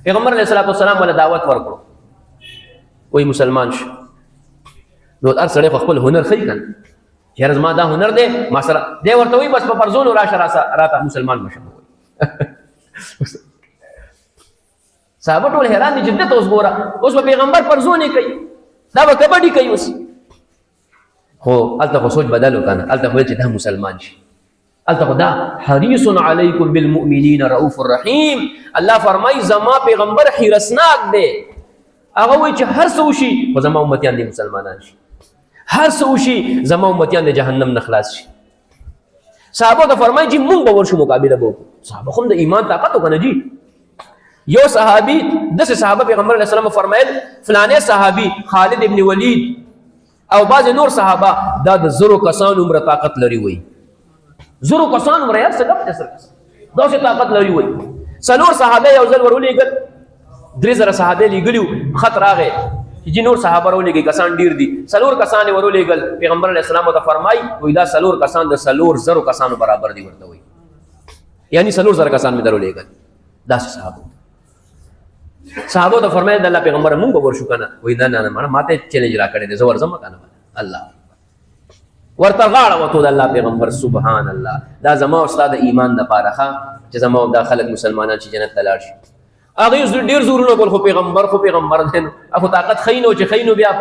پیغمبر علیه الصلاۃ والسلام ولا دعوت ورکړو وای مسلمان شو نو هر سړی خپل هنر خی کړ چیرې ما دا هنر دی ما سره دی ورته وای بس په فرضونو راشه راته مسلمان مشم صحابه ټول حیران دي چې ته اوس ګوره اوس په پیغمبر فرضونه کوي دا به کبډي کوي اوس خو الته خو سوچ بدل وکنه الته خو چې دا مسلمان شي الته خدا حریص علیکم بالمؤمنین رؤوف الرحیم الله فرمای زما پیغمبر حرسناک دی هغه وای چې هر څه وشي خو زما امتیان دي مسلمانان شي هر څه وشي زما امتیان د جهنم نه خلاص شي صحابه ته فرمای چې مونږ به ورشو مقابله وکړو صحابه خو د ایمان طاقت وکنه جی یو صحابي دسه صحابه پیغمبر علیه السلام فرمایل فلانه صحابي خالد ابن ولید او بعض نور صحابه دا د زرو کسان عمر طاقت لري وای زرو کسان عمر یاد څه کپ سر دا څه طاقت لري وای څلور صحابه یو ځل ورولېګل درې زره صحابه لګلیو خطر راغی چې نور صحابه ورولېګي کسان ډیر دي څلور کسان ورولېګل پیغمبر علیه السلام ته فرمای وای دا څلور کسان د څلور زرو کسانو برابر دي ورته وای یعنی څلور زره کسان مې درولېګل دا صحابه صحابه ته فرمایل د الله پیغمبر مونږ ورشو کنه وای دا نه ماته چیلنج را کړی دی زور زما کنه الله ورته غاړه وته د الله پیغمبر سبحان الله دا زما استاد ایمان د پاره چې زما د خلک مسلمانان چې جنت ته لاړ شي هغه ډیر زورونه کول خو پیغمبر دی نو اخو طاقت خینو چې خینو بیا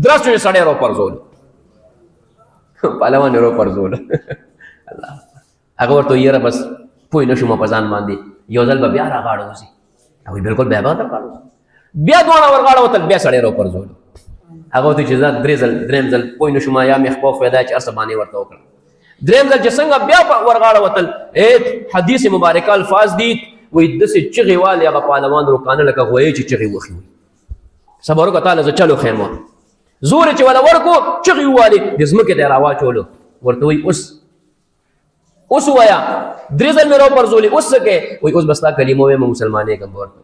درسته سړی رو پرزول پهلوان رو پرزول الله هغه ورته یره بس پوی نشو ما پزان باندې یو ځل بیا را غاړه وسی او بالکل بیا به تر کارو بیا دوه ورغاړه وتل بیا سړی رو پرزول هغه ته چې ځل دریم ځل پوی نشو ما یا مخ په فایده چې ارسه باندې ورته وکړ دریم ځل چې څنګه بیا ورغاړه وتل حدیث مبارکه الفاظ دي وې د څه چغې والي هغه پهلوان روکانه لکه غوی چې چغې وخی صبر وکړه تعالی ز چلو خیمه زور چې ولا ورکو چغې والي د زمکه د راواچولو ورته وې اوس وایا درې ځل مې رو پرزولي اوس کې وې اوس بستا کلمه مې مسلمانې کوم ورته